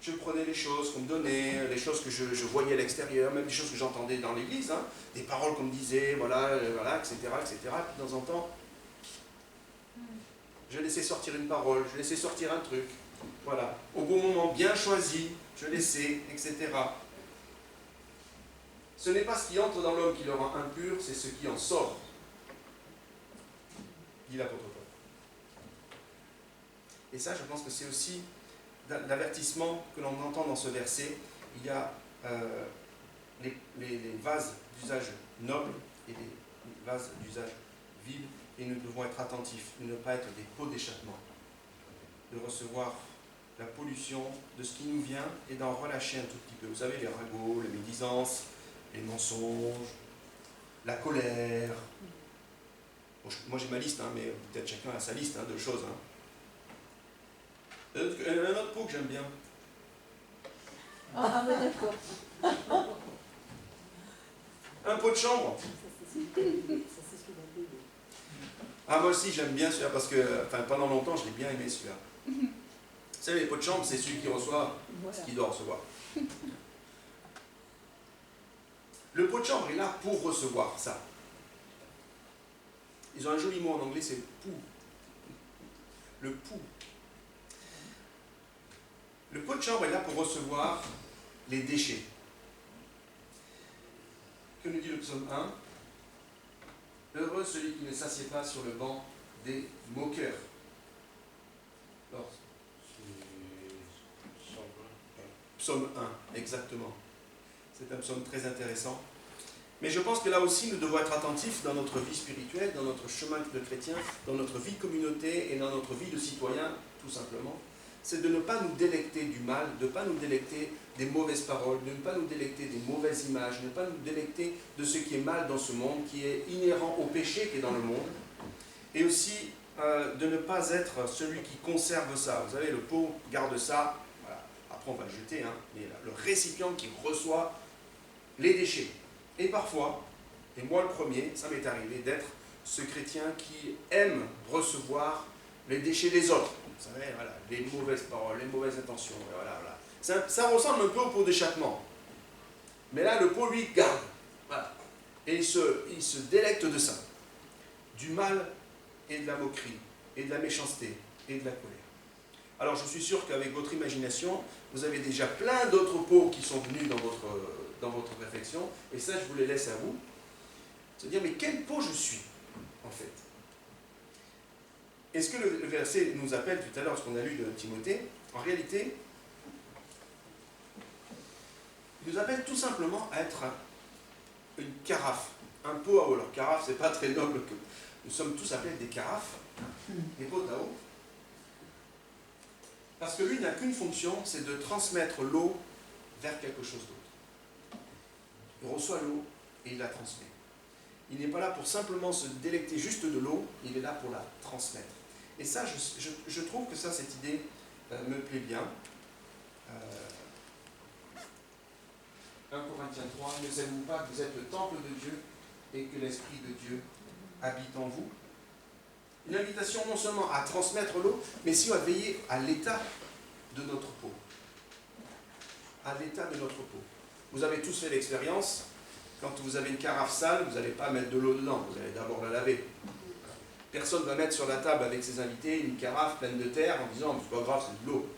je prenais les choses qu'on me donnait, les choses que je voyais à l'extérieur, même des choses que j'entendais dans l'église, hein, des paroles qu'on me disait, voilà, etc., etc. Et puis de temps en temps, Je laissais sortir une parole, je laissais sortir un truc. Voilà. Au bon moment, bien choisi, je laissais, etc. Ce n'est pas ce qui entre dans l'homme qui le rend impur, c'est ce qui en sort, dit l'apôtre Paul. Et ça, je pense que c'est aussi l'avertissement que l'on entend dans ce verset. Il y a les vases d'usage noble et les vases d'usage vil, et nous devons être attentifs, ne pas être des pots d'échappement, de recevoir la pollution de ce qui nous vient et d'en relâcher un tout petit peu. Vous savez, les ragots, les médisances, les mensonges, la colère. Bon, moi j'ai ma liste, hein, mais peut-être chacun a sa liste de choses. Un autre pot que j'aime bien. Ah, mais d'accord. Un pot de chambre. Ça, c'est ce qu'il a dit. Ah, moi aussi j'aime bien celui-là parce que pendant longtemps je l'ai bien aimé celui-là. Vous savez, les pots de chambre, c'est celui qui reçoit Voilà. ce qu'il doit recevoir. Le pot de chambre est là pour recevoir ça. Ils ont un joli mot en anglais, c'est pou. Le pou. Le pot de chambre est là pour recevoir les déchets. Que nous dit le psaume 1 ? Heureux celui qui ne s'assied pas sur le banc des moqueurs. Alors, psaume 1, exactement. C'est un psaume très intéressant. Mais je pense que là aussi, nous devons être attentifs dans notre vie spirituelle, dans notre chemin de chrétien, dans notre vie de communauté et dans notre vie de citoyen, tout simplement. C'est de ne pas nous délecter du mal, de ne pas nous délecter des mauvaises paroles, de ne pas nous délecter des mauvaises images, de ne pas nous délecter de ce qui est mal dans ce monde, qui est inhérent au péché qui est dans le monde. Et aussi de ne pas être celui qui conserve ça. Vous savez, le pot garde ça, voilà. Après on va le jeter, mais le récipient qui reçoit les déchets. Et parfois, et moi le premier, ça m'est arrivé d'être ce chrétien qui aime recevoir les déchets des autres. Vous savez, voilà, les mauvaises paroles, les mauvaises intentions, voilà. Ça ressemble un peu au pot d'échappement. Mais là, le pot, lui, garde. Voilà. Et il se délecte de ça. Du mal et de la moquerie, et de la méchanceté, et de la colère. Alors, je suis sûr qu'avec votre imagination, vous avez déjà plein d'autres pots qui sont venus dans votre réflexion, et ça, je vous les laisse à vous. Se dire, mais quel pot je suis, en fait? Et ce que le verset nous appelle tout à l'heure, ce qu'on a lu de Timothée, en réalité, il nous appelle tout simplement à être une carafe, un pot à eau. Alors, carafe, c'est pas très noble que nous sommes tous appelés des carafes, des pots à eau. Parce que lui n'a qu'une fonction, c'est de transmettre l'eau vers quelque chose d'autre. Il reçoit l'eau et il la transmet. Il n'est pas là pour simplement se délecter juste de l'eau, il est là pour la transmettre. Et ça, je trouve que ça, cette idée me plaît bien. 1 Corinthiens 3, ne savez-vous pas que vous êtes le temple de Dieu et que l'Esprit de Dieu habite en vous? Une invitation non seulement à transmettre l'eau, mais aussi à veiller à l'état de notre peau. À l'état de notre peau. Vous avez tous fait l'expérience, quand vous avez une carafe sale, vous n'allez pas mettre de l'eau dedans, vous allez d'abord la laver. Personne ne va mettre sur la table avec ses invités une carafe pleine de terre en disant « c'est pas grave, c'est de l'eau ».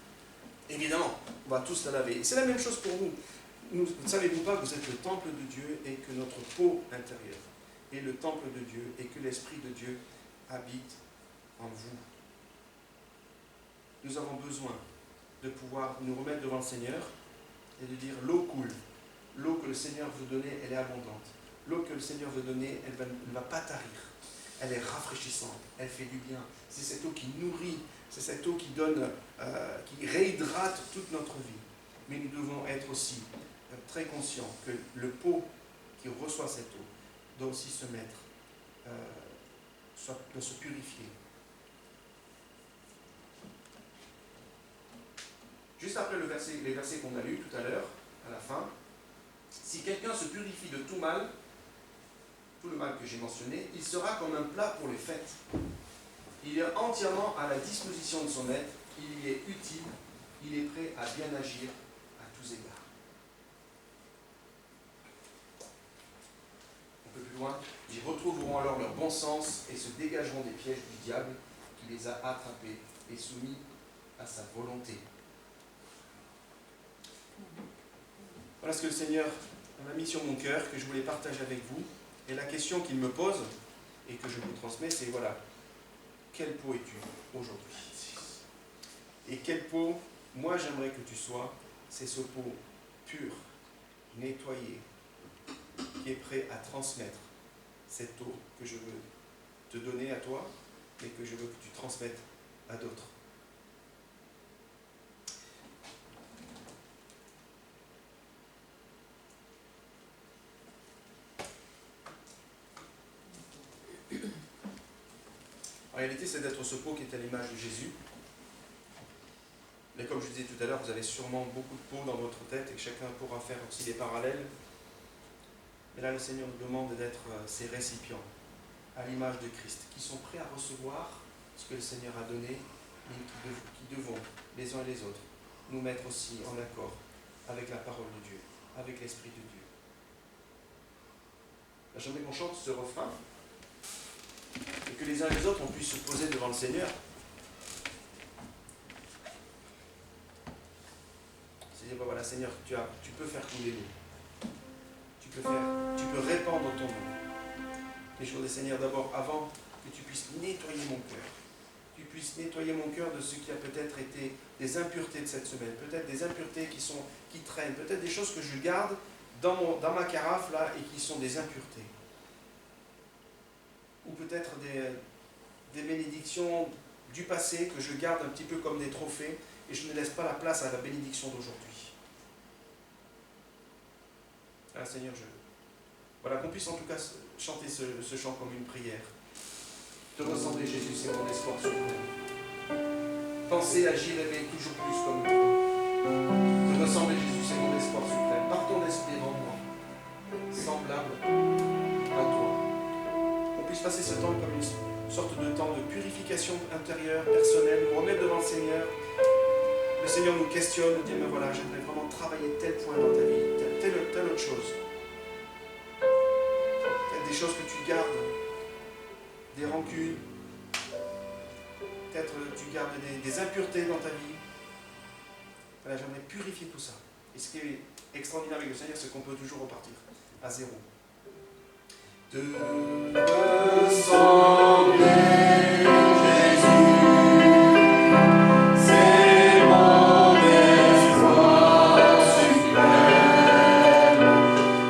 Évidemment, on va tous la laver. C'est la même chose pour nous. Ne savez-vous pas que vous êtes le temple de Dieu et que notre peau intérieure est le temple de Dieu et que l'Esprit de Dieu habite en vous? Nous avons besoin de pouvoir nous remettre devant le Seigneur et de dire l'eau coule. L'eau que le Seigneur veut donner, elle est abondante. L'eau que le Seigneur veut donner, elle ne va pas tarir. Elle est rafraîchissante, elle fait du bien. C'est cette eau qui nourrit, c'est cette eau qui donne, qui réhydrate toute notre vie. Mais nous devons être aussi très conscients que le pot qui reçoit cette eau doit aussi se mettre, doit se purifier. Juste après les versets qu'on a lus tout à l'heure, à la fin, si quelqu'un se purifie de tout mal, tout le mal que j'ai mentionné, il sera comme un plat pour les fêtes. Il est entièrement à la disposition de son maître, il y est utile, il est prêt à bien agir à tous égards. Un peu plus loin, ils retrouveront alors leur bon sens et se dégageront des pièges du diable. qui les a attrapés et soumis à sa volonté. Voilà ce que le Seigneur m'a mis sur mon cœur, que je voulais partager avec vous. Et la question qu'il me pose, et que je vous transmets, c'est voilà, quelle peau es-tu aujourd'hui? Et quelle peau, moi j'aimerais que tu sois, c'est ce peau pur, nettoyé, qui est prêt à transmettre cette eau que je veux te donner à toi, mais que je veux que tu transmettes à d'autres. En réalité, c'est d'être ce pot qui est à l'image de Jésus. Mais comme je disais tout à l'heure, vous avez sûrement beaucoup de pots dans votre tête et que chacun pourra faire aussi des parallèles. Mais là, le Seigneur nous demande d'être ces récipients à l'image de Christ, qui sont prêts à recevoir ce que le Seigneur a donné, mais qui devons, les uns et les autres, nous mettre aussi en accord avec la parole de Dieu, avec l'Esprit de Dieu. Là, j'aimerais qu'on chante ce refrain, et que les uns et les autres, on puisse se poser devant le Seigneur. C'est-à-dire, voilà, Seigneur, tu peux faire couler l'eau. Tu peux répandre ton nom. Mais je voudrais, Seigneur, d'abord, avant que tu puisses nettoyer mon cœur, tu puisses nettoyer mon cœur de ce qui a peut-être été des impuretés de cette semaine, peut-être des impuretés qui traînent, peut-être des choses que je garde dans ma carafe là et qui sont des impuretés. Ou peut-être des bénédictions du passé que je garde un petit peu comme des trophées et je ne laisse pas la place à la bénédiction d'aujourd'hui. Ah, Seigneur, voilà, qu'on puisse en tout cas chanter ce chant comme une prière. Te ressembler, Jésus, c'est mon espoir suprême. Penser, agir, aimer toujours plus comme toi. Te ressembler, Jésus, c'est mon espoir suprême. Par ton esprit en moi, semblable à toi. Qu'on puisse passer ce temps comme une sorte de temps de purification intérieure, personnelle, nous remettre devant le Seigneur. Le Seigneur nous questionne, nous dit, mais voilà, j'aimerais vraiment travailler tel point dans ta vie, telle autre chose. Peut-être des choses que tu gardes, des rancunes, peut-être tu gardes des impuretés dans ta vie. Voilà, j'aimerais purifier tout ça. Et ce qui est extraordinaire avec le Seigneur, c'est qu'on peut toujours repartir à zéro. Te ressembler, Jésus, c'est mon espoir suprême.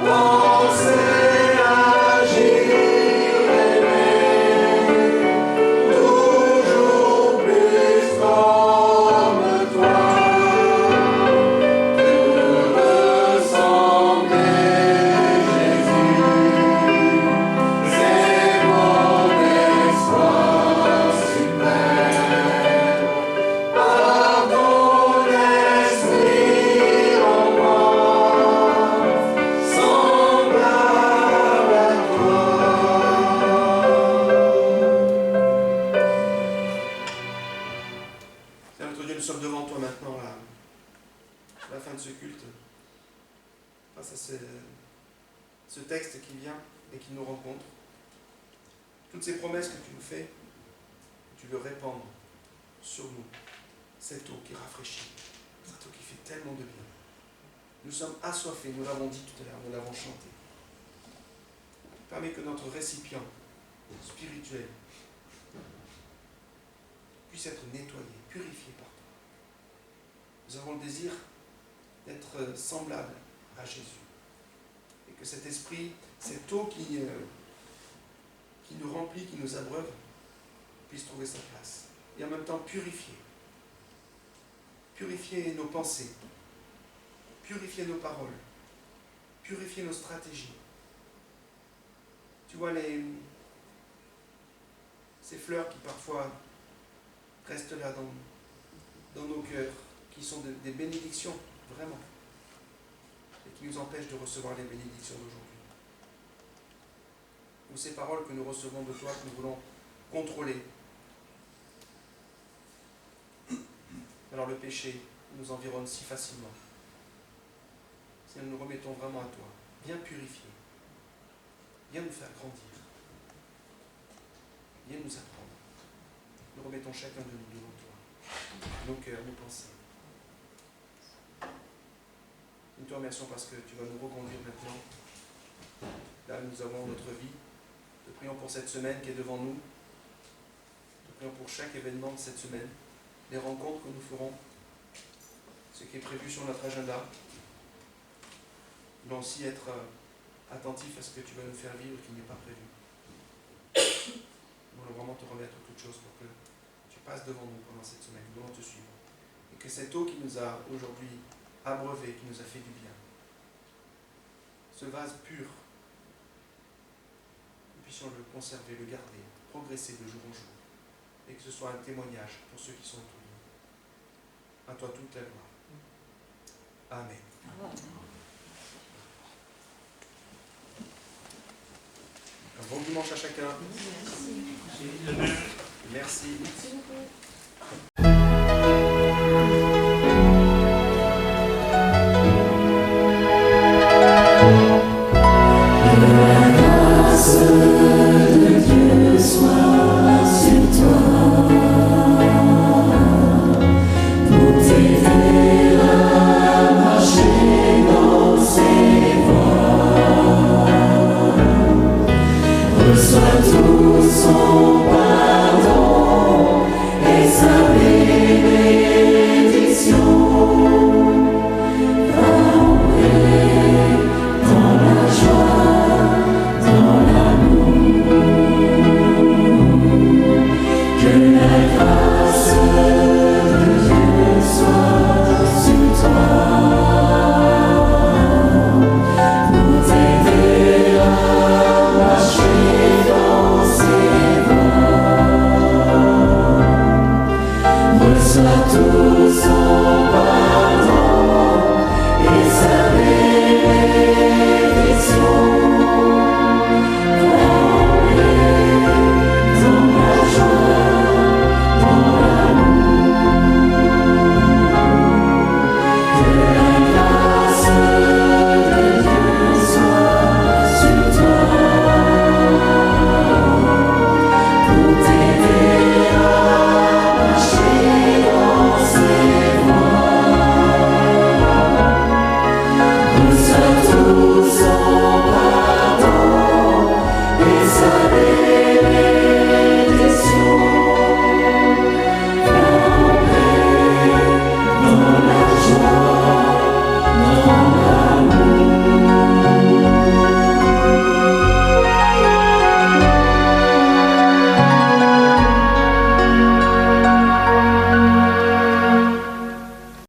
Penser, agir, aimer, toujours plus comme toi. Te ressembler, c'est mon espoir suprême. Par ton esprit en moi, semblable à toi. Seigneur notre Dieu, nous sommes devant toi maintenant, là, à la fin de ce culte, face à ce texte qui vient et qui nous rencontre. Toutes ces promesses que tu nous fais, tu veux répandre sur nous cette eau qui rafraîchit, cette eau qui fait tellement de bien. Nous sommes assoiffés, nous l'avons dit tout à l'heure, nous l'avons chanté. Permets que notre récipient spirituel puisse être nettoyé, purifié par toi. Nous avons le désir d'être semblables à Jésus. Et que cet esprit, cette eau qui nous remplit, qui nous abreuve, puisse trouver sa place. Et en même temps purifier. Purifier nos pensées. Purifier nos paroles. Purifier nos stratégies. Tu vois, ces fleurs qui parfois restent là dans nos cœurs, qui sont des bénédictions, vraiment, et qui nous empêchent de recevoir les bénédictions d'aujourd'hui. Ou ces paroles que nous recevons de toi, que nous voulons contrôler. Alors le péché nous environne si facilement. Si nous nous remettons vraiment à toi, viens purifier, viens nous faire grandir, viens nous apprendre, Nous remettons chacun de nous devant toi. Nos cœurs, nos pensées. Nous te remercions parce que tu vas nous reconduire maintenant. Là, nous avons notre vie. Te prions pour cette semaine qui est devant nous. Te prions pour chaque événement de cette semaine, les rencontres que nous ferons, ce qui est prévu sur notre agenda. Nous voulons aussi être attentifs à ce que tu vas nous faire vivre qui n'est pas prévu. Nous voulons vraiment te remettre toutes choses pour que tu passes devant nous pendant cette semaine. Nous voulons te suivre. Et que cette eau qui nous a aujourd'hui abreuvé, qui nous a fait du bien, ce vase pur, nous puissions le conserver, le garder, progresser de jour en jour, et que ce soit un témoignage pour ceux qui sont autour de nous. À toi toute la gloire. Amen. Un bon dimanche à chacun. Merci. Reçois tout son pardon et sa